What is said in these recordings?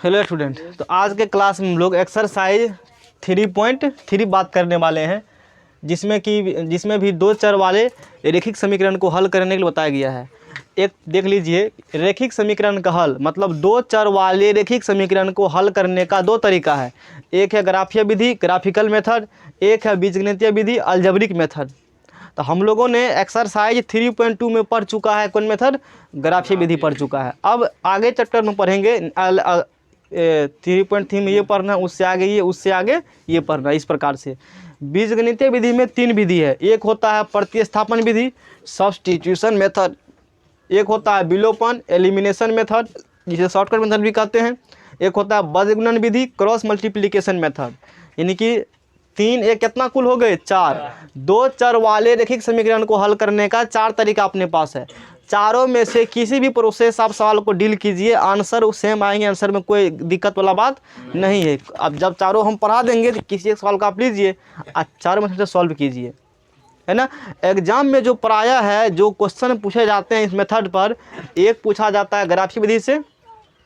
Hello student, तो आज के क्लास में हम लोग एक्सरसाइज 3.3 बात करने वाले हैं, जिसमें भी दो चर वाले रैखिक समीकरण को हल करने के लिए बताया गया है। एक देख लीजिए, रैखिक समीकरण का हल मतलब दो चर वाले रैखिक समीकरण को हल करने का दो तरीका है। एक है ग्राफीय विधि, ग्राफिकल मेथड, एक है बीजगणितीय विधि, अलजेब्रिक मेथड। तो हम लोगों ने एक्सरसाइज 3.2 में पढ़ चुका है कौन मेथड, ग्राफीय विधि पढ़ चुका है। अब आगे चैप्टर में पढ़ेंगे 3.3 में ये पढ़ना, उससे आगे ये, उससे आगे ये पढ़ना। इस प्रकार से बीजगणितीय विधि में तीन विधि है। एक होता है प्रतिस्थापन विधि, सब्स्टिट्यूशन मेथड। एक होता है विलोपन, एलिमिनेशन मेथड, जिसे शॉर्टकट मेथड भी कहते हैं। एक होता है बजगुणन विधि, क्रॉस मल्टीप्लिकेशन मेथड। यानी कि तीन, एक कितना कुल हो गए, चार। दो चर वाले रैखिक समीकरण को हल करने का चार तरीका अपने पास है। चारों में से किसी भी प्रोसेस आप सवाल को डील कीजिए, आंसर सेम आएंगे, आंसर में कोई दिक्कत वाला बात नहीं है। अब जब चारों हम पढ़ा देंगे तो किसी एक सवाल का आप लीजिए, चारों में से सॉल्व कीजिए, है ना। एग्जाम में जो प्रायः है, जो क्वेश्चन पूछे जाते हैं इस मेथड पर, एक पूछा जाता है ग्राफीय विधि से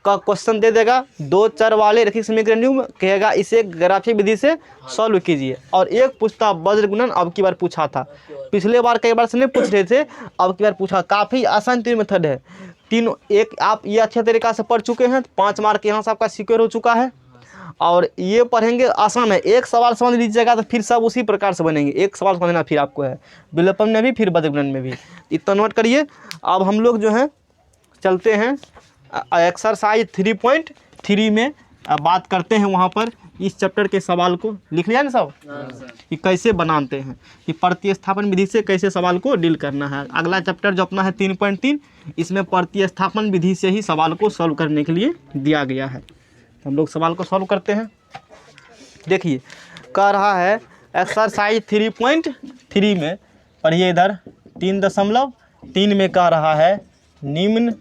का क्वेश्चन दे देगा, दो चर वाले रैखिक समीकरण कहेगा इसे ग्राफीय विधि से सॉल्व कीजिए। और एक पूछता बज्रगुणन, अब की बार पूछा था, पिछले बार कई बार से नहीं पूछ रहे थे, अब की बार पूछा। काफ़ी आसान तीन मेथड है, तीनों एक आप ये अच्छे तरीक़ा से पढ़ चुके हैं, 5 मार्क यहाँ से आपका सिक्योर हो चुका है। और ये पढ़ेंगे आसान है, एक सवाल समझ लीजिएगा तो फिर सब उसी प्रकार से बनेंगे। एक सवाल समझना फिर आपको है, विलोपन में भी फिर बज्रगुणन में भी। इतना नोट करिए। अब हम लोग जो है चलते हैं एक्सरसाइज 3.3 में बात करते हैं। वहाँ पर इस चैप्टर के सवाल को लिख लिया ना सब, कि कैसे बनाते हैं, कि प्रतिस्थापन विधि से कैसे सवाल को डील करना है। अगला चैप्टर जो अपना है 3.3, इसमें प्रतिस्थापन विधि से ही सवाल को सॉल्व करने के लिए दिया गया है। हम लोग सवाल को सॉल्व करते हैं। देखिए, कह रहा है एक्सरसाइज 3.3 में, पढ़िए इधर 3.3 में कह रहा है निम्न,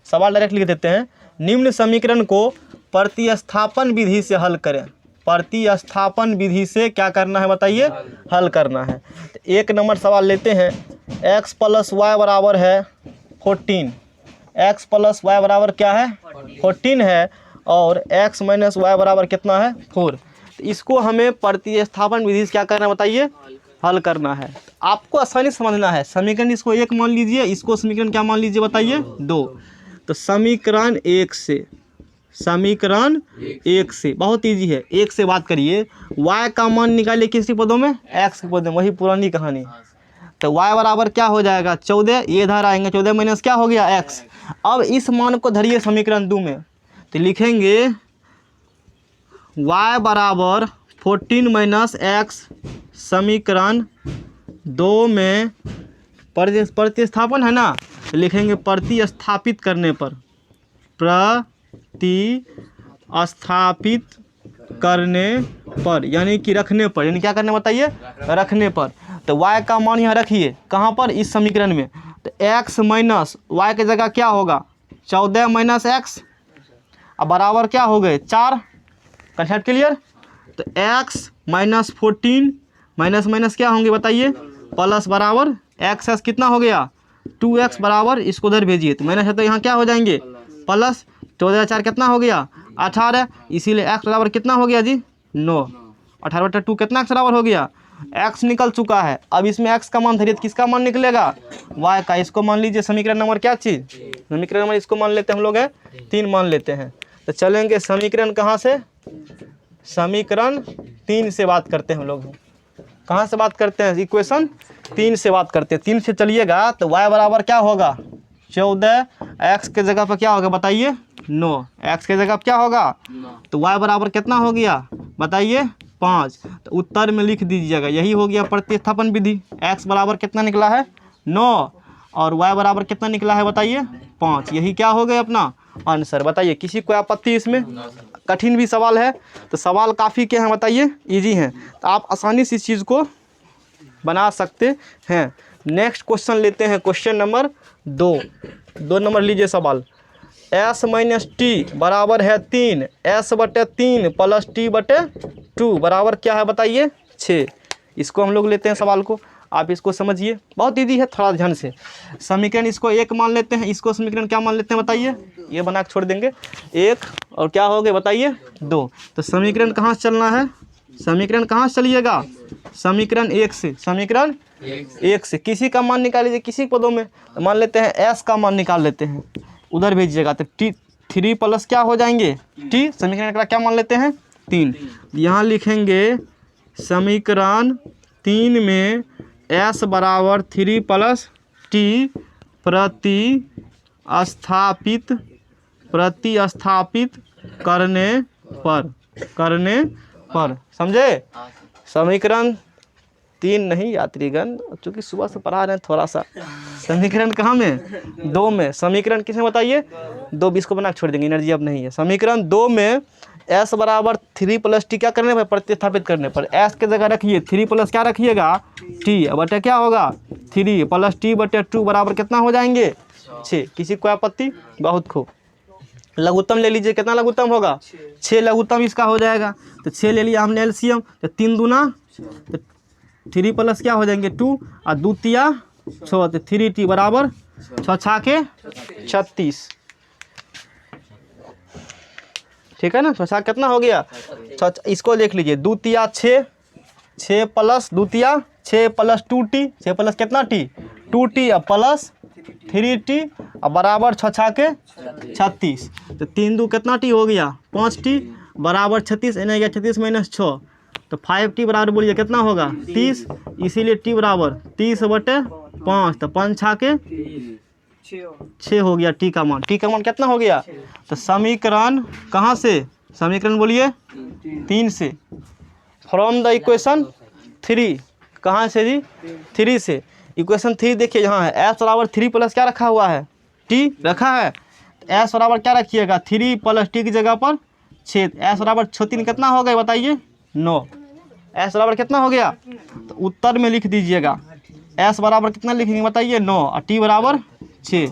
सवाल डायरेक्ट लिख देते हैं, निम्न समीकरण को प्रतिस्थापन विधि से हल करें। प्रतिस्थापन विधि से क्या करना है बताइए, हल करना है। तो एक नंबर सवाल लेते हैं, x + y बराबर है 14। x + y बराबर क्या है, 14 है, और x - y बराबर कितना है, 4। तो इसको हमें प्रतिस्थापन विधि से क्या करना है बताइए, हल करना है। आपको आसानी समझना है। समीकरण इसको एक मान लीजिए, इसको समीकरण क्या मान लीजिए बताइए, 2। तो समीकरण एक से बहुत इजी है। एक से बात करिए, y का मान निकालिए किसी पदों में, x के पदों में, वही पुरानी कहानी। तो y बराबर क्या हो जाएगा, 14। ये इधर आएंगे, 14 माइनस क्या हो गया, x। अब इस मान को धरिए समीकरण 2 में, तो लिखेंगे y बराबर 14 - x। समीकरण 2 में प्रतिस्थापन है ना, तो लिखेंगे प्रतिस्थापित करने पर, यानी कि रखने पर, यानी क्या करने बताइए, रखने पर। तो y का मान यहाँ रखिए, कहाँ पर, इस समीकरण में। तो x माइनस y की जगह क्या होगा, 14 - x, अब बराबर क्या हो गए, 4। Concept clear. तो x - 14 माइनस माइनस क्या होंगे बताइए, प्लस बराबर x कितना हो गया, 2x बराबर, इसको उधर भेजिए तो माइनस है, तो यहाँ क्या हो जाएंगे प्लस। 14 4 कितना हो गया, 18। इसीलिए x बराबर कितना हो गया जी, 9। 18/2 कितना x बराबर हो गया, x निकल चुका है। अब इसमें x का मान धरिए तो किसका मान निकलेगा, y का। इसको मान लीजिए समीकरण नंबर क्या चीज़, समीकरण नंबर इसको मान लेते हैं हम लोग है 3 मान लेते हैं। तो चलेंगे समीकरण कहाँ से, समीकरण 3 से बात करते हैं हम लोग। कहाँ से बात करते हैं, इक्वेशन 3 से बात करते हैं। 3 से चलिएगा तो y बराबर क्या होगा, 14। x के जगह पर क्या होगा बताइए, 9। x के जगह पर क्या होगा, तो y बराबर कितना हो गया बताइए, 5। तो उत्तर में लिख दीजिएगा, यही हो गया प्रतिस्थापन विधि। x बराबर कितना निकला है, 9, और y बराबर कितना निकला है बताइए, 5। यही क्या हो गया अपना आंसर। बताइए किसी को आपत्ति इसमें, कठिन भी सवाल है तो सवाल काफ़ी क्या है बताइए, इजी हैं, तो आप आसानी से इस चीज़ को बना सकते हैं। नेक्स्ट क्वेश्चन लेते हैं, क्वेश्चन नंबर 2 नंबर लीजिए सवाल। s - t बराबर है 3, s/3 + t/2 बराबर क्या है बताइए, 6। इसको हम लोग लेते हैं सवाल को, आप इसको समझिए, बहुत इजी है, थोड़ा ध्यान से। समीकरण इसको एक मान लेते हैं, इसको समीकरण क्या मान लेते हैं बताइए, ये बना के छोड़ देंगे। 1 और क्या हो गए बताइए 2। तो समीकरण कहाँ से चलना है, समीकरण कहाँ से चलिएगा, समीकरण 1 से, समीकरण 1 से किसी का मान निकाल लीजिए किसी पदों में। तो मान लेते हैं एस का मान निकाल लेते हैं, उधर भेजिएगा तो टी 3 प्लस क्या हो जाएंगे टी, समीकरण का क्या मान लेते हैं 3। यहाँ लिखेंगे समीकरण 3 में एस बराबर 3 प्लस टी प्रतिस्थापित करने पर समझे। समीकरण 3 नहीं यात्रीगण, चूँकि सुबह से पढ़ा रहे हैं थोड़ा सा। समीकरण कहाँ में 2 में, समीकरण किस में बताइए 2, 20 को बना के छोड़ देंगे, एनर्जी अब नहीं है। समीकरण 2 में s बराबर 3 प्लस टी क्या करने पर, प्रतिस्थापित करने पर s के जगह रखिए 3 प्लस क्या रखिएगा t बटे क्या होगा 3 प्लस टी बटे 2 बराबर कितना हो जाएंगे 6। किसी को आपत्ति, बहुत खूब। लघुत्तम ले लीजिए, कितना लघुत्तम होगा 6 लघुत्तम इसका हो जाएगा। तो 6 ले लिया हमने एलसीएम, तो 3 दूना तो 3 प्लस क्या हो जाएंगे 2 और 2 तिया 6, तो 3t बराबर 6 छाके 36, ठीक है ना। 6 छाके कितना हो गया 6, इसको देख लीजिए 2 तिया 6, 6 प्लस 2 तिया 6 प्लस 2t, 6 प्लस कितना t 2t और प्लस 3t और बराबर 6 छाके 36। तो 3 2 कितना टी हो गया 5t बराबर 36, यानी गया 36 माइनस 6, तो 5t बराबर बोलिए कितना होगा 30, इसीलिए t बराबर 30 बटे 5, तो 5 छाके 6 हो गया t का मान। t का मान कितना हो गया, तो समीकरण कहाँ से, समीकरण बोलिए 3 से, फ्रॉम द इक्वेशन 3, कहाँ से जी 3 से। इक्वेशन 3 देखिए यहाँ है s बराबर 3 प्लस क्या रखा हुआ है t रखा है, s बराबर क्या रखिएगा 3 प्लस t की जगह पर 6, s बराबर 6 3 कितना हो गया बताइए 9, s बराबर कितना हो गया, तो उत्तर में लिख दीजिएगा s बराबर कितना लिखेंगे बताइए 9 और t बराबर 6।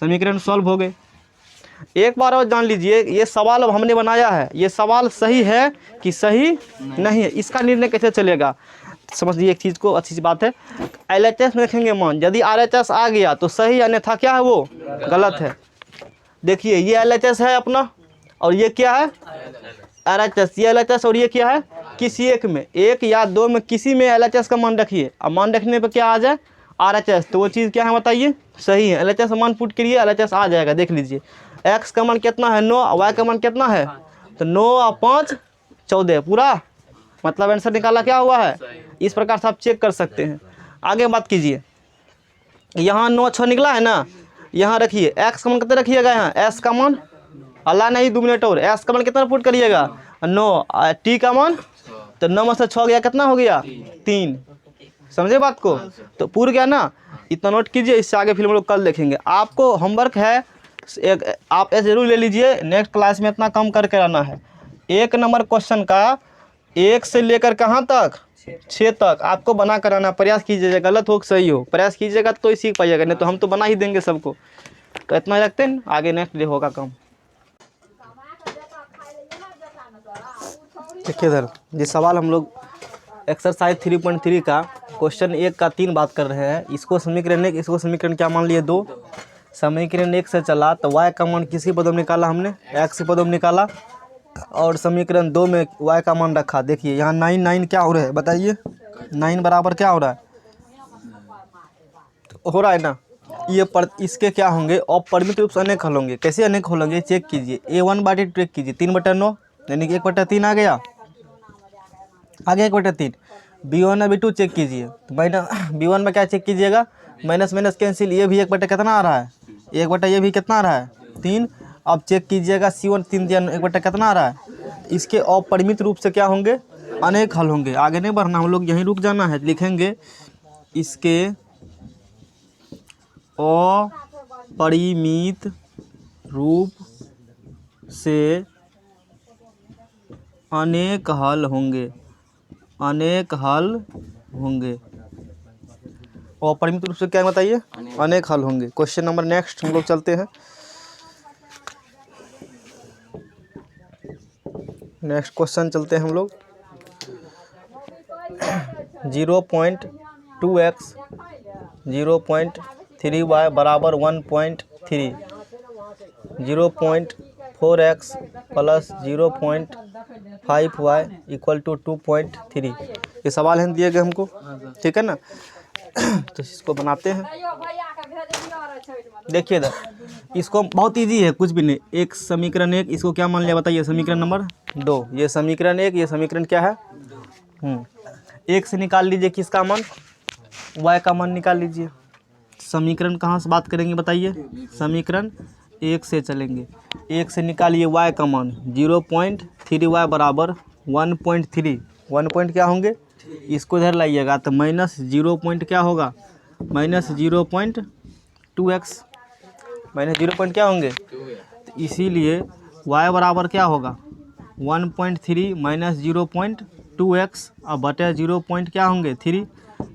समीकरण सॉल्व हो गए। एक बार और जान लीजिए, ये सवाल अब हमने बनाया है, ये सवाल सही है कि सही नहीं है, इसका निर्णय कैसे चलेगा समझ लीजिए। एक चीज़ को अच्छी सी बात है, LHS में देखेंगे मान, यदि RHS आ गया तो सही, अन्यथा क्या है वो गलत है। देखिए ये LHS है अपना, और ये क्या है RHS, ये LHS और ये क्या है, किसी एक में, 1 या 2 में किसी में LHS का मान रखिए, अब मान रखने पर क्या आ जाए RHS, तो वो चीज़ क्या है बताइए सही है। LHS मान पुट करिए LHS आ जाएगा। देख लीजिए x का मान कितना है 9 और y का मान कितना है, तो 9 और 5 14, पूरा मतलब आंसर निकाला क्या हुआ है। इस प्रकार से आप चेक कर सकते हैं। आगे बात कीजिए, यहाँ 9 6 निकला है ना, यहाँ रखिए x का मान कितना रखिएगा, यहाँ s का मान अल्लाह नहीं 2 मिनट और, s का मान कितना पुट करिएगा 9, t का मान तो 9 में से 6 गया कितना हो गया 3, समझे बात को, तो पूरा गया ना। इतना नोट कीजिए, इससे आगे फिर हम लोग कल देखेंगे। आपको होमवर्क है एक, आप ऐसे जरूर ले लीजिए, नेक्स्ट क्लास में इतना कम करके रहना है। 1 नंबर क्वेश्चन का 1 से लेकर कहाँ तक 6 तक आपको बना कर आना, प्रयास कीजिएगा, गलत हो सही हो प्रयास कीजिएगा तो ही सीख पाइएगा, नहीं तो हम तो बना ही देंगे सबको। तो इतना रखते हैं, आगे नेक्स्ट डे होगा कम। देखिए इधर ये सवाल हम लोग एक्सरसाइज 3.3 का क्वेश्चन 1 का 3 बात कर रहे हैं। इसको समीकरण 1, इसको समीकरण क्या मान लिए 2। समीकरण 1 से चला तो y का मान किसी पदों में निकाला हमने, x पदों में निकाला, और समीकरण 2 में y का मान रखा। देखिए यहाँ 9 9 क्या हो रहा है बताइए, 9 बराबर क्या हो रहा है, हो रहा है ना। ये इसके क्या होंगे अपरिमित रूप से अनेक हल होंगे। कैसे अनेक हल होंगे चेक कीजिए, A1/2 चेक कीजिए, 3/9 यानी कि 1/3 आ गया, आगे 1/3। B1 और B2 चेक कीजिए, तो B1 में क्या चेक कीजिएगा, माइनस माइनस कैंसिल, ये भी 1/, कितना आ रहा है 1/, ये भी कितना आ रहा है 3। अब चेक कीजिएगा C1 3 दिया 1/, कितना आ रहा है। इसके अपरिमित रूप से क्या होंगे अनेक हल होंगे। आगे नहीं बढ़ना, हम लोग यहीं रुक जाना है। लिखेंगे इसके अपरिमित रूप से अनेक हल होंगे, अनेक हल होंगे। अपरिमित रूप से क्या बताइए अनेक हल होंगे। क्वेश्चन नंबर नेक्स्ट हम लोग चलते हैं। नेक्स्ट क्वेश्चन चलते हैं हम लोग। 0.2x 0.3y बराबर 1.3। 0.4x plus 0.5y equal to 2.3। ये सवाल हैं दिए गए हमको, ठीक है ना। तो इसको बनाते हैं। देखिए इधर, इसको बहुत इजी है, कुछ भी नहीं। एक समीकरण एक, इसको क्या मान लिया बताइए, समीकरण नंबर 2। ये समीकरण एक, ये समीकरण क्या है, एक से निकाल लीजिए किसका मान, y का मान निकाल लीजिए। समीकरण कहाँ से बात करेंगे बताइए, समीकरण एक से चलेंगे। एक से निकालिए y का मान 0.3y बराबर 1.3। 1 पॉइंट क्या होंगे, इसको इधर लाइएगा तो माइनस 0 पॉइंट क्या होगा, माइनस 0.2x, माइनस 0 पॉइंट क्या होंगे। तो इसीलिए y बराबर क्या होगा 1.3 माइनस 0.2x और बटे 0 पॉइंट क्या होंगे 3,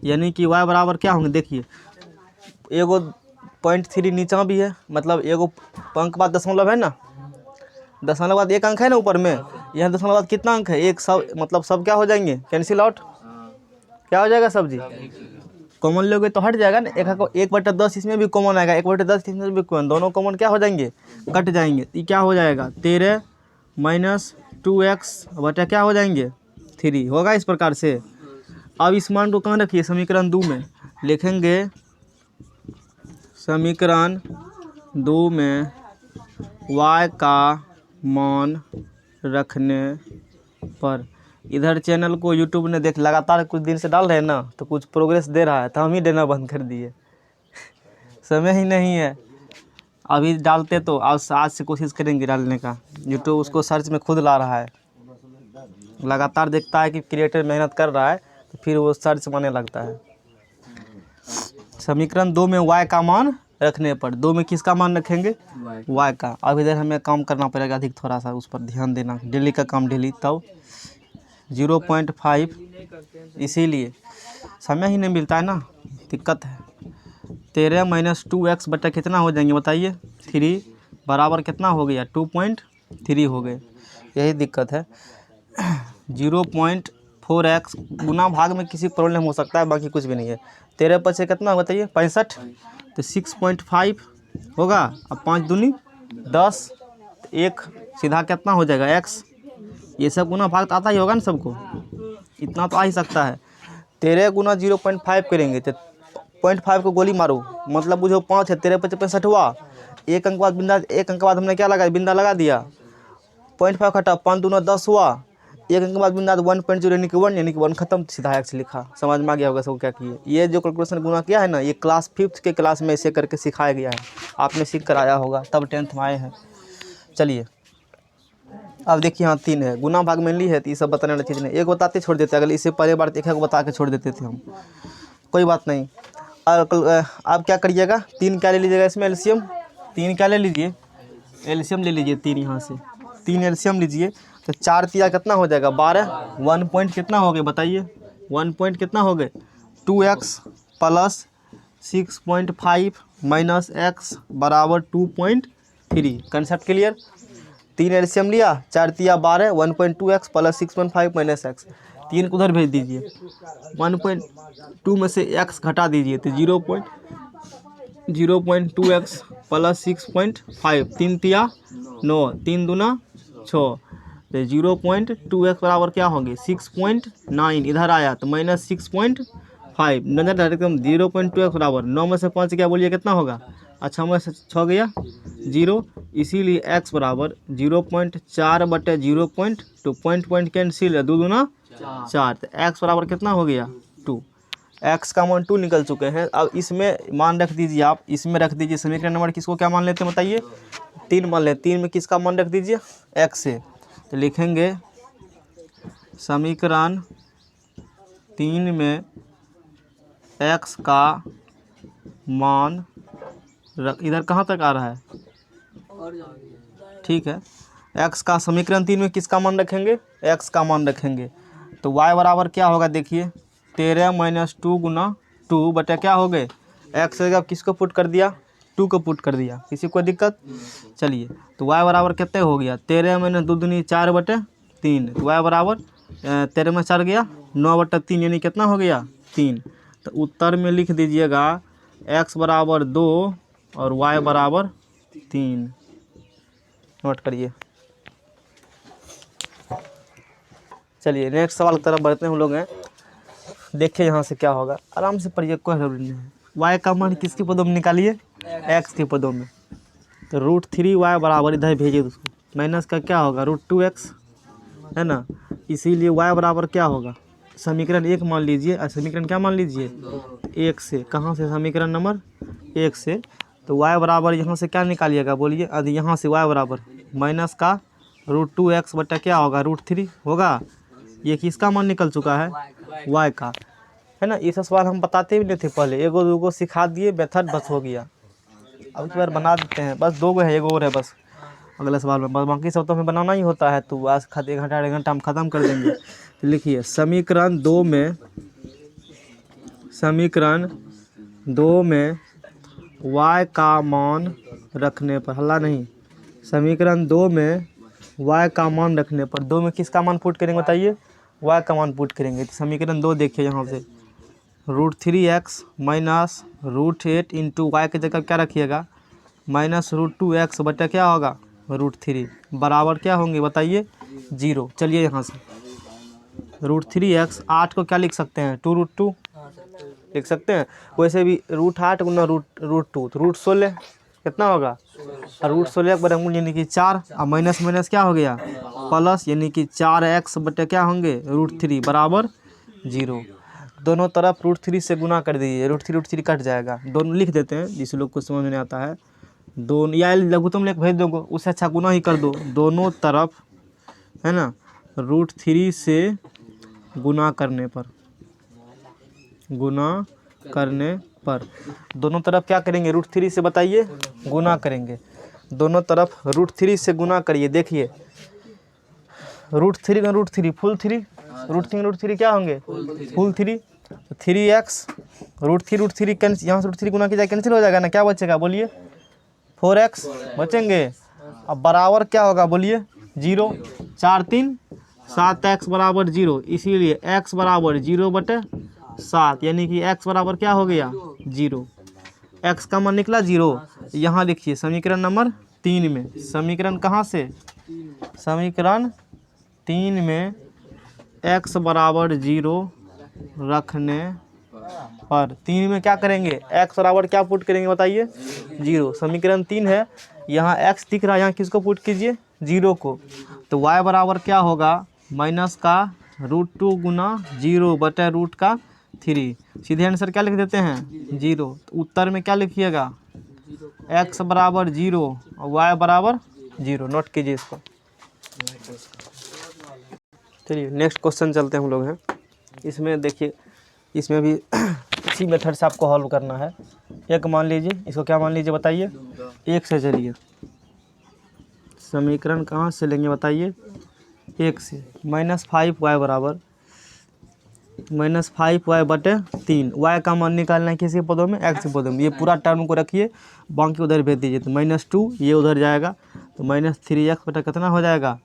यानी कि y बराबर क्या होंगे। देखिए एगो 0.3 नीचा भी है, मतलब एगो अंक बाद दशमलव है ना, दशमलव बाद एक अंक है ना ऊपर में, यहाँ दशमलव बाद कितना अंक है, एक। सब मतलब सब क्या हो जाएंगे, कैंसिल आउट, क्या हो जाएगा सब जी, कॉमन लोगे तो हट जाएगा ना। 1/10 इसमें भी कॉमन आएगा, 1/10 इसमें भी कॉमन, दोनों कॉमन क्या हो जाएंगे, कट जाएंगे। ये क्या हो जाएगा 13 माइनस 2x बटा क्या हो जाएंगे 3 होगा इस प्रकार से। अब इस मान को कहाँ रखिए, समीकरण 2 में लिखेंगे। समीकरण 2 में y का मान रखने पर, इधर चैनल को यूट्यूब ने देख लगातार कुछ दिन से डाल रहे हैं ना, तो कुछ प्रोग्रेस दे रहा है, तो हम ही देना बंद कर दिए, समय ही नहीं है। अभी डालते तो आज से कोशिश करेंगे डालने का। यूट्यूब उसको सर्च में खुद ला रहा है, लगातार देखता है कि क्रिएटर मेहनत कर रहा है, तो फिर वो सर्च माने लगता है। समीकरण 2 में y का मान रखने पर, 2 में किसका मान रखेंगे, y का। अब इधर हमें काम करना पड़ेगा अधिक, थोड़ा सा उस पर ध्यान देना, डेली का काम डेली। तब 0.5, इसीलिए समय ही नहीं मिलता है ना, दिक्कत है। 13 माइनस 2x बटा कितना हो जाएंगे बताइए 3 बराबर कितना हो गया 2.3 हो गए, यही दिक्कत है। 0.4x गुना भाग में किसी प्रॉब्लम हो सकता है, बाकी कुछ भी नहीं है। 13 पर से कितना बताइए 65, तो 6.5 होगा। अब 5 दूनी 10, एक सीधा कितना हो जाएगा x। ये सब गुना भाग तो आता ही होगा ना सबको, इतना तो आ ही सकता है। 13 गुना 0.5 करेंगे तो 0.5 को गोली मारो, मतलब बुझो 5 है, 13 × 65 हुआ। एक अंक बाद बिंदा, एक अंक बाद हमने क्या लगा, बिंदा लगा दिया। 0.5 घटा 5 दूना 10 हुआ। एक अंक बाद बिंदा 1.0 यानी कि 1, यानी कि 1 खत्म, सीधा x लिखा। समझ में आ गया होगा सबको क्या किए। ये जो कैलकुलेशन गुना किया है ना, ये क्लास 5th के क्लास में इसे करके सिखाया गया है, आपने सीख कर आया होगा, तब 10th में आए हैं। चलिए अब देखिए, यहाँ 3 है, गुना भाग में ली है, तो ये सब बताने वाली चीज़ नहीं। एक बताते छोड़ देते, अगले इससे पहले बार एक बता के छोड़ देते थे हम, कोई बात नहीं। और आप क्या करिएगा, 3 क्या ले लीजिएगा इसमें एलसीएम, 3 क्या ले लीजिए, एलसीएम ले लीजिए 3, यहाँ से 3 एलसीएम लीजिए, तो 4 तिया कितना हो जाएगा 12। 1 पॉइंट कितना हो गए बताइए, 1 पॉइंट कितना हो गए 2x प्लस 6.5 माइनस x बराबर 2.3। Concept clear. 3 एलसीएम लिया, 4 तिया 12, 1.2x प्लस 6.5 माइनस x, 3 को उधर भेज दीजिए। 1.2 में से x घटा दीजिए तो 0.2x प्लस 6.5, 3 तिया 9, 3 दूना 6, तो 0.2x बराबर क्या होंगे 6.9, इधर आया तो माइनस 6.5, नजर डायरेक्ट 0.2x बराबर 9 में से 5 क्या बोलिए कितना होगा, अच्छा में से 6 गया 0, इसीलिए x बराबर 0.4 बटे 0.2, पॉइंट कैंसिल है, 2 दूना 4, तो x बराबर कितना हो गया 2। x का मान 2 निकल चुके हैं। अब इसमें मान रख दीजिए, आप इसमें रख दीजिए समीकरण नंबर, किसको क्या मान लेते हैं बताइए 3 मान लें। 3 में किसका मान रख दीजिए x से, तो लिखेंगे समीकरण 3 में x का मान इधर कहाँ तक आ रहा है, ठीक है। x का समीकरण 3 में किसका मान रखेंगे, x का मान रखेंगे, तो y बराबर क्या होगा देखिए 13 माइनस 2 गुना 2 बटे क्या हो गए x जगह किसको पुट कर दिया 2 को पुट कर दिया, किसी को दिक्कत। चलिए तो y बराबर कितने हो गया 13 माइनस 2 दूनी 4 बटे 3, तो y बराबर 13 में 4 गया 9 बटे 3, यानी कितना हो गया 3। तो उत्तर में लिख दीजिएगा x बराबर 2 और y बराबर 3। नोट करिए। चलिए नेक्स्ट सवाल की तरफ बढ़ते हैं हम लोग हैं। देखिए यहाँ से क्या होगा, आराम से पढ़िए, कोई जरूरी नहीं है। वाई का मान किसके पदों में निकालिए, एक्स के पदों में। तो √3y बराबर इधर भेजिए उसको, माइनस का क्या होगा √2x है ना। इसीलिए y बराबर क्या होगा, समीकरण 1 मान लीजिए और समीकरण क्या मान लीजिए 1 से। कहाँ से, समीकरण नंबर 1 से। तो y बराबर यहाँ से क्या निकालिएगा बोलिए, अभी यहाँ से y बराबर माइनस का √2x बटा क्या होगा √3 होगा। ये किसका मान निकल चुका है, y का, है ना। ये सब सवाल हम बताते भी नहीं थे पहले, एगो दूगो सिखा दिए, मेथड बस हो गया। अब इस बार बना देते हैं, बस 2 गो है, एगो और है बस अगले सवाल में, बस बाकी सब तो हमें बनाना ही होता है। तो आज 1 घंटा 1.5 घंटा हम ख़त्म कर देंगे। तो लिखिए समीकरण 2 में y का मान रखने पर, हल्ला नहीं, समीकरण 2 में y का मान रखने पर, 2 में किसका मान पुट करेंगे बताइए, y का मान पुट करेंगे। तो समीकरण 2 देखिए यहाँ से √3x माइनस √8 इंटू वाई की जगह क्या रखिएगा माइनस √2x बटा क्या होगा √3 बराबर क्या होंगे बताइए 0। चलिए यहाँ से √3x 8 को क्या लिख सकते हैं 2√2 लिख सकते हैं। वैसे भी √8 गुना √2 तो √16 कितना होगा, और √16 का वर्गमूल यानी कि 4 और माइनस माइनस क्या हो गया प्लस, यानी कि 4x बटे क्या होंगे √3 बराबर 0। दोनों तरफ √3 से गुना कर दीजिए, √3 कट जाएगा, दोनों लिख देते हैं जिस लोग को समझ में आता है। दोनों या लघुत्तम लेख भेज दोगे, उससे अच्छा गुना ही कर दो, दोनों तरफ है ना √3 से गुना करने पर दोनों तरफ क्या करेंगे √3 से बताइए गुना करेंगे। दोनों तरफ √3 से गुना करिए। देखिए √3 का √3 फुल 3, √3 क्या होंगे फुल 3, 3x √3 कैंसिल, यहाँ से √3 गुना की जाए कैंसिल हो जाएगा ना, क्या बचेगा बोलिए 4x बचेंगे। अब बराबर क्या होगा बोलिए 0, 4 3 7x बराबर 0, इसीलिए x बराबर 0/7, यानी कि x बराबर क्या हो गया 0। x का मान निकला 0। यहाँ लिखिए समीकरण नंबर 3 में, समीकरण कहाँ से, समीकरण 3 में x बराबर 0 रखने पर 3 में क्या करेंगे x बराबर क्या पुट करेंगे बताइए 0। समीकरण 3 है, यहाँ x दिख रहा है, यहाँ किसको पुट कीजिए 0 को। तो y बराबर क्या होगा माइनस का √2 गुना 0 बटे √3। सीधे आंसर क्या लिख देते हैं 0। तो उत्तर में क्या लिखिएगा x बराबर 0 और y बराबर 0। नोट कीजिए इसको। चलिए नेक्स्ट क्वेश्चन चलते हैं हम लोग हैं। इसमें देखिए, इसमें भी इसी मेथड से आपको हल करना है। एक मान लीजिए, इसको क्या मान लीजिए बताइए 1 से। चलिए समीकरण कहाँ से लेंगे बताइए 1 से। -5y बराबर -5y बटे 3, y का मान निकालना है किसी पदों में x के पदों में। ये पूरा टर्म को रखिए, बाकी उधर भेज दीजिए। तो -2 ये उधर जाएगा, तो -3x बटा कितना हो जाएगा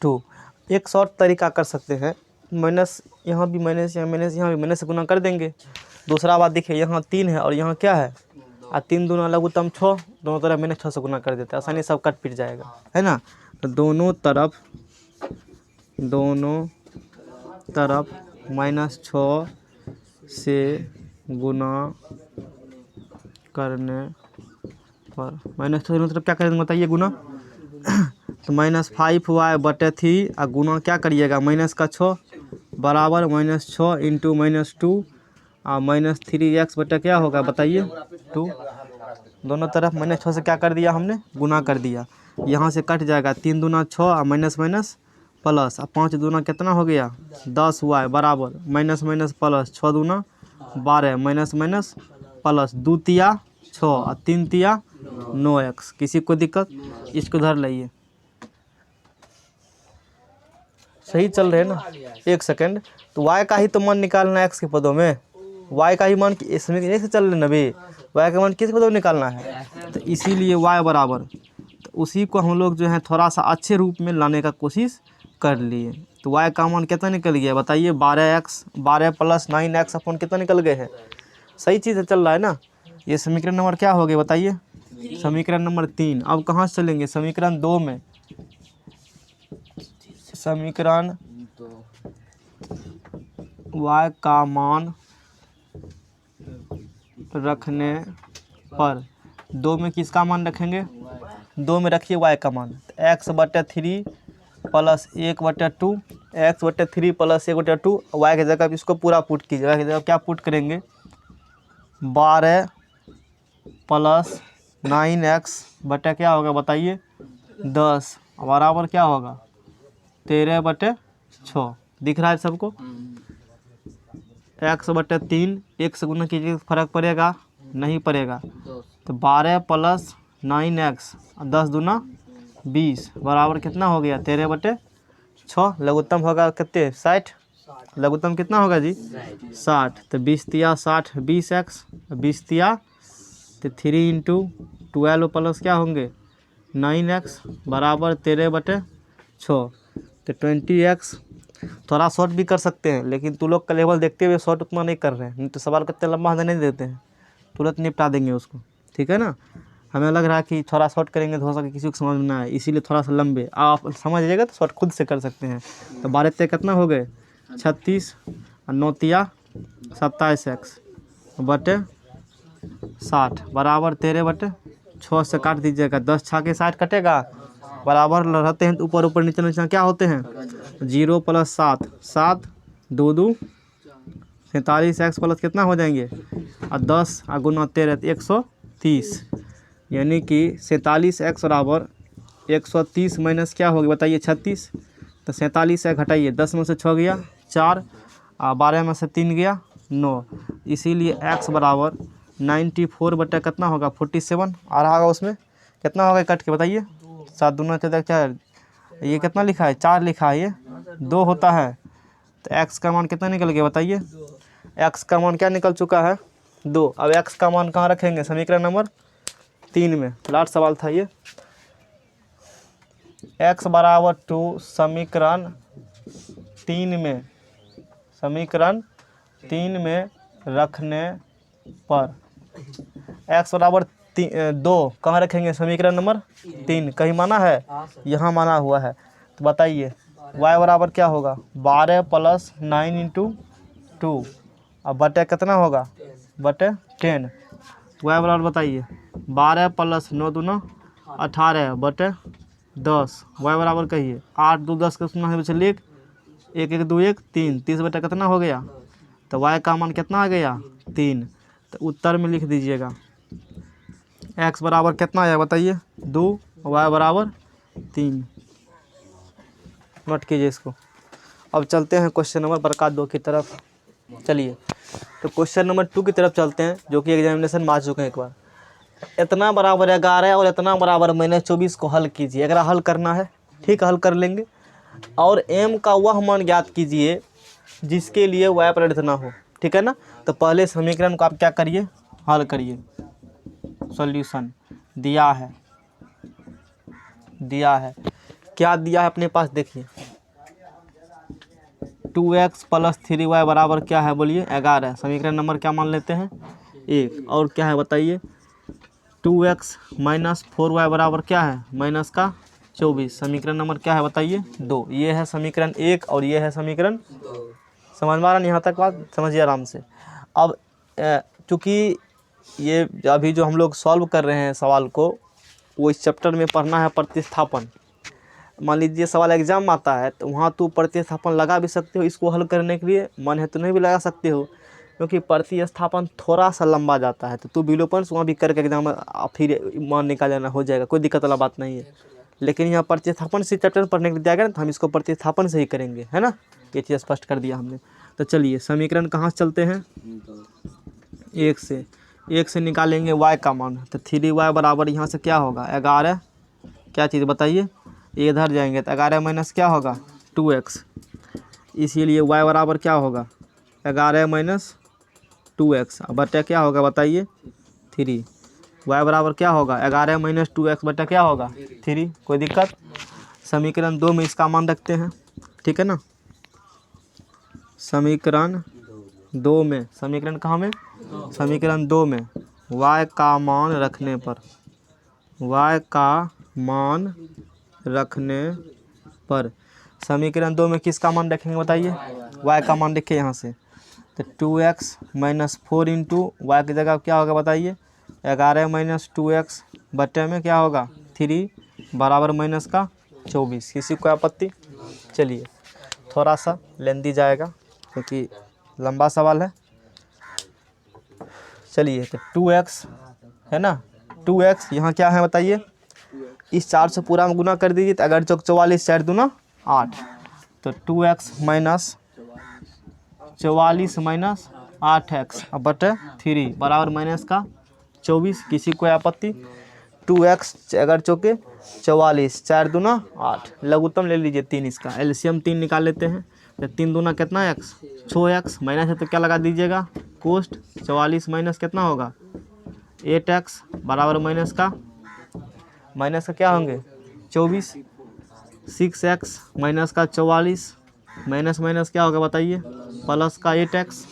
2। एक शॉर्ट तरीका कर सकते हैं, माइनस यहाँ भी माइनस, यहाँ माइनस, यहाँ भी माइनस से गुना कर देंगे। दूसरा बात देखिए, यहाँ 3 है और यहाँ क्या है 3 दूना लघुत्तम 6, दोनों तरफ -6 से गुना कर देते हैं, आसानी सब कट पिट जाएगा है ना। तो दोनों तरफ -6 से गुना करने पर, -6 दोनों तरफ क्या करेंगे बताइए गुना। तो -5y बटे 3 और गुना क्या करिएगा माइनस का 6 बराबर -6 इंटू -2 और -3x बटे क्या होगा बताइए 2। दोनों तरफ -6 से क्या कर दिया हमने गुना कर दिया, यहाँ से कट जाएगा 3 दूना 6 और माइनस माइनस प्लस, और 5 दूना कितना हो गया 10y बराबर माइनस माइनस प्लस 6 दूना 12 माइनस माइनस प्लस 2 तिया 6 और 3 तिया 9x। किसी को दिक्कत, इसको धर लाइए, सही चल रहे हैं ना। 1 सेकंड, तो y का ही तो मान निकालना है x के पदों में, y का ही मान इसमें कैसे चल रहे नबी, y का मान किस पदों में निकालना है, तो इसीलिए y बराबर, तो उसी को हम लोग जो है थोड़ा सा अच्छे रूप में लाने का कोशिश कर लिए। तो y का मान कितना निकल गया बताइए 12x, 12 + 9x अपन कितना निकल गए हैं, सही चीज़ चल रहा है ना। ये समीकरण नंबर क्या हो गया बताइए समीकरण नंबर 3। अब कहाँ से चलेंगे? समीकरण 2 में। समीकरण y का मान रखने पर 2 में किसका मान रखेंगे? 2 में रखिए y का मान। x/3 plus 1/2, x/3 plus 1/2, y की जगह इसको पूरा पुट कीजिए। y की जगह क्या पुट करेंगे? 12 प्लस 9x बटे क्या होगा बताइए? 10 बराबर क्या होगा? 13/6। दिख रहा है सबको? x/3 1 से गुना कीजिए, फर्क पड़ेगा? नहीं पड़ेगा। तो 12 प्लस 9x 10 दूना 20 बराबर कितना हो गया? 13/6। लघुत्तम होगा कितने? 60। लघुत्तम कितना होगा जी? 60। तो 20 तिया 60, 20x 20 तिया तो 3 × 12 प्लस क्या होंगे? 9x बराबर 13/6। तो 20x। थोड़ा शॉर्ट भी कर सकते हैं, लेकिन तू लोग का लेवल देखते हुए शॉर्ट उतना नहीं कर रहे हैं, नहीं तो सवाल कितने लंबा नहीं देते हैं, तुरंत निपटा देंगे उसको। ठीक है ना? हमें लग रहा है कि थोड़ा शॉर्ट करेंगे तो हो सके किसी को समझ में ना आए, इसीलिए थोड़ा सा लंबे। आप समझ जाइएगा तो शॉर्ट खुद से कर सकते हैं। तो 12 ते कितना हो गए? 36 और 9 तिया 27x बटे 60 बराबर 13/6 से काट दीजिएगा। 10 छाके 60 कटेगा, बराबर रहते हैं तो ऊपर ऊपर नीचे नीचे क्या होते हैं? 0 प्लस 7 7 2 2 47x प्लस कितना हो जाएंगे? और 10 गुना 13 130, यानी कि 47x बराबर 130 माइनस क्या होगी बताइए? 36। तो 47x घटाइए, 10 में से 6 गया 4 और 12 में से 3 गया 9, इसीलिए x बराबर 94 बटा कितना होगा? 47 आ रहा होगा। उसमें कितना होगा कट के बताइए? 7 दूना 4, ये कितना लिखा है? 4 लिखा है, ये 2 होता है। तो x का मान कितना निकल गया बताइए? x का मान क्या निकल चुका है? 2। अब x का मान कहाँ रखेंगे? समीकरण नंबर 3 में। लास्ट सवाल था ये। x बराबर 2 समीकरण 3 में, समीकरण 3 में रखने पर x बराबर 2 कहाँ रखेंगे? समीकरण नंबर 3। कहीं माना है? यहाँ माना हुआ है। तो बताइए y बराबर क्या होगा? 12 प्लस 9 × 2 अब बटे कितना होगा? बटे 10। तो y बराबर बताइए 12 प्लस 9 दूना 18 बटे 10। y बराबर कहिए 8 2 10 के सुना है चलिए 1 1 2 1 3 30 बटे कितना हो गया? तो y का मान कितना आ गया? 3। तो उत्तर में लिख दीजिएगा x बराबर कितना आया बताइए? 2, y बराबर 3। नोट कीजिए इसको। अब चलते हैं क्वेश्चन नंबर प्रकार 2 की तरफ। चलिए तो क्वेश्चन नंबर 2 की तरफ चलते हैं, जो कि एग्जामिनेशन में आ चुके हैं एक बार। इतना बराबर 11 और इतना बराबर -24 को हल कीजिए। अगर हल करना है ठीक हल कर लेंगे, और m का वह मान ज्ञात कीजिए जिसके लिए y परिवर्तित ना हो। ठीक है ना? तो पहले समीकरण को आप क्या करिए? हल करिए। सॉल्यूशन दिया है क्या दिया है अपने पास? देखिए 2x प्लस 3y बराबर क्या है बोलिए? 11। समीकरण नंबर क्या मान लेते हैं? 1। और क्या है बताइए? 2x माइनस 4y बराबर क्या है? माइनस का 24। समीकरण नंबर क्या है बताइए? 2। ये है समीकरण 1 और ये है समीकरण 2। समझ में आ रहा है यहाँ तक बात? समझिए आराम से। अब चूँकि ये अभी जो हम लोग सॉल्व कर रहे हैं सवाल को, वो इस चैप्टर में पढ़ना है प्रतिस्थापन। मान लीजिए सवाल एग्जाम में आता है तो वहाँ तो प्रतिस्थापन लगा भी सकते हो इसको हल करने के लिए, मन है तो नहीं भी लगा सकते हो, क्योंकि प्रतिस्थापन थोड़ा सा लंबा जाता है। तो तू विलोपन वहाँ भी करके एग्जाम में फिर मान निकाल लेना, हो जाएगा, कोई दिक्कत वाला बात नहीं है। लेकिन यहाँ प्रतिस्थापन से चैप्टर पढ़ने के लिए दिया गया ना, तो हम इसको प्रतिस्थापन से ही करेंगे, है ना? ये चीज़ स्पष्ट कर दिया हमने। तो चलिए समीकरण कहाँ से चलते हैं? 1 से निकालेंगे y का मान। तो 3y बराबर यहाँ से क्या होगा? 11। क्या चीज़ बताइए? ये इधर जाएंगे तो 11 माइनस क्या होगा? 2x। इसीलिए y बराबर क्या होगा? 11 माइनस 2x बटा क्या होगा बताइए? 3। y बराबर क्या होगा? 11 माइनस 2x बटा क्या होगा? 3। कोई दिक्कत? समीकरण 2 में इसका मान रखते हैं। ठीक है ना? समीकरण 2 में, समीकरण कहाँ में? समीकरण 2 में y का मान रखने पर y का मान रखने पर समीकरण 2 में किसका मान रखेंगे बताइए, y का मान लिखिए यहाँ से। तो 2x माइनस 4 इंटू वाई की जगह क्या होगा बताइए, 11 माइनस 2x बटे में क्या होगा 3 बराबर माइनस का 24। किसी को आपत्ति? चलिए थोड़ा सा लेंदी जाएगा क्योंकि लंबा सवाल है। चलिए तो 2x है ना, 2x यहाँ क्या है बताइए, इस 4 से पूरा में गुना कर दीजिए तो अगर 44 4 दूना 8, तो 2x माइनस 44 माइनस 8x अब बटे 3 बराबर माइनस का 24। किसी को आपत्ति? 2x अगर चौके 44 4 दूना 8, लघुत्तम ले लीजिए 3, इसका एलसीएम 3 निकाल लेते हैं। तो 3 दूना कितना x 6x माइनस है तो क्या लगा दीजिएगा कोष्ट 44 माइनस कितना होगा 8x बराबर माइनस का क्या होंगे 24। 6x माइनस का 44 माइनस माइनस क्या होगा बताइए प्लस का 8x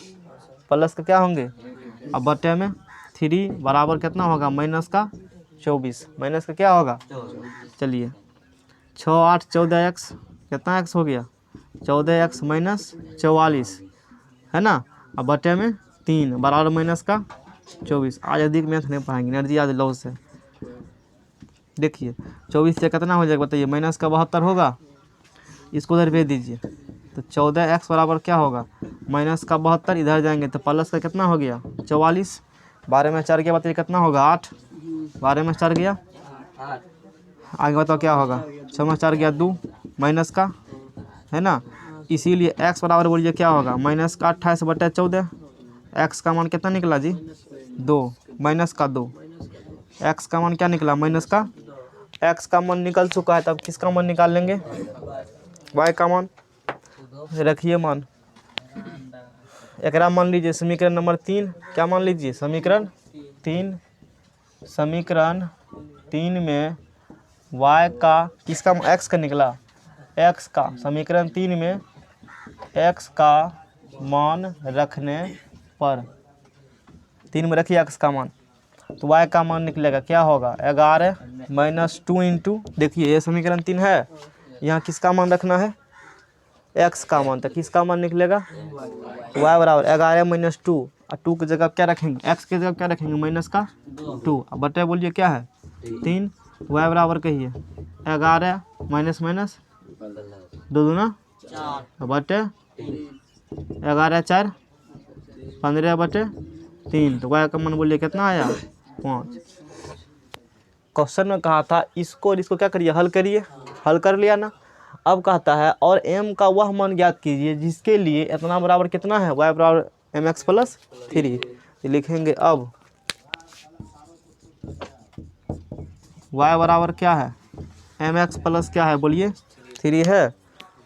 प्लस का क्या होंगे अब बटे में 3 बराबर कितना होगा माइनस का 24 माइनस का क्या होगा। चलिए 6 8 14x कितना x हो गया 14x माइनस 44 है ना, अब बटे में 3 बराबर माइनस का 24। आज अधिक मैथ नहीं पढ़ाएंगे, एनर्जी आज लॉस है। देखिए 24 से कितना हो जाएगा बताइए माइनस का 72 होगा, इसको उधर भेज दीजिए। तो 14x बराबर क्या होगा माइनस का 72, इधर जाएंगे तो प्लस का कितना हो गया 44, 12 में 4 गया बताइए कितना होगा 8, 12 में 4 गया आगे बताओ क्या होगा 6 में 4 गया 2 माइनस का है ना, इसीलिए x बराबर बोलिए क्या होगा माइनस का 28 बटे 14। x का मान कितना निकला जी 2 माइनस का 2, x का मान क्या निकला माइनस का, x का मान निकल चुका है, तब किसका मान निकाल लेंगे y का मान। रखिए मान एक मान लीजिए समीकरण नंबर 3, क्या मान लीजिए समीकरण 3 में y का किसका x का निकला x का, समीकरण 3 में x का मान रखने पर 3 में रखिए x का मान, तो y का मान निकलेगा क्या होगा 11 माइनस 2 इंटू, देखिए ये समीकरण 3 है, यहाँ किसका मान रखना है x का मान, तो किसका मान निकलेगा y बराबर 11 माइनस 2 और 2 की जगह क्या रखेंगे x की जगह क्या रखेंगे माइनस का 2, अब बटे बोलिए क्या है 3, y बराबर कहिए 11 माइनस माइनस 2 दूना बटे 11 4 15 बटे 3, तो y का मान बोलिए कितना आया 5। क्वेश्चन में कहा था इसको और इसको क्या करिए हल करिए, हल कर लिया ना। अब कहता है और m का वह मान ज्ञात कीजिए जिसके लिए इतना बराबर कितना है y बराबर mx प्लस 3, तो लिखेंगे अब y बराबर क्या है mx प्लस क्या है बोलिए 3 है,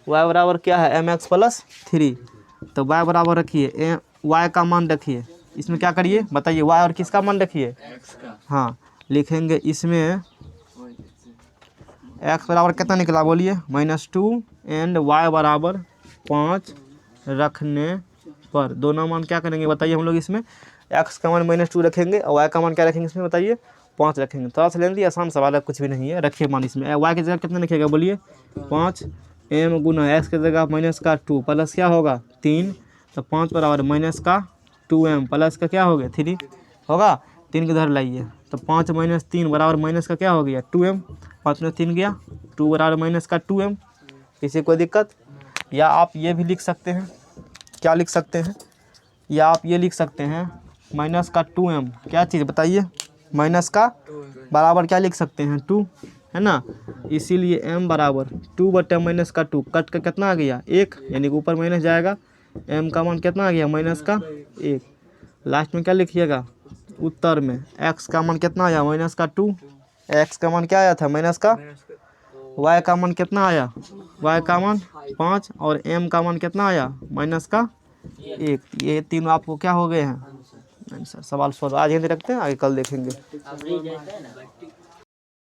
y बराबर क्या है mx प्लस 3, तो y बराबर रखिए y का मान रखिए, इसमें क्या करिए बताइए y और किसका मान रखिए हाँ, लिखेंगे इसमें x बराबर कितना निकला बोलिए -2 एंड y बराबर 5 रखने पर दोनों मान क्या करेंगे बताइए हम लोग इसमें x का मान -2 रखेंगे और y का मान क्या रखेंगे इसमें बताइए 5 रखेंगे। थोड़ा सा लेंगे आसान सवाल है, कुछ भी नहीं है। रखिए मान इसमें y की जगह कितना लिखेगा बोलिए 5 m गुना x की जगह माइनस का 2 प्लस क्या होगा 3, तो 5 बराबर माइनस का 2m प्लस का क्या हो गया 3 होगा, 3 के इधर लाइए तो 5 माइनस 3 बराबर माइनस का क्या हो गया 2m, 5 में 3 गया 2 बराबर माइनस का 2m। किसी कोई दिक्कत? या आप ये भी लिख सकते हैं, क्या लिख सकते हैं, या आप ये लिख सकते हैं माइनस का 2m, क्या चीज़ बताइए माइनस का बराबर क्या लिख सकते हैं 2 है ना, इसीलिए m बराबर 2 बटे माइनस का 2 कट का कितना आ गया 1, यानी कि ऊपर माइनस जाएगा, m का मान कितना आ गया माइनस का 1। लास्ट में क्या लिखिएगा उत्तर में x का मान कितना आया माइनस का 2, x का मान क्या आया था माइनस का, y का मान कितना आया y का मान 5 और m का मान कितना आया माइनस का 1। ये तीनों आपको क्या हो गए हैं आंसर। सवाल सॉल्व आज यहीं रखते हैं, आगे कल देखेंगे।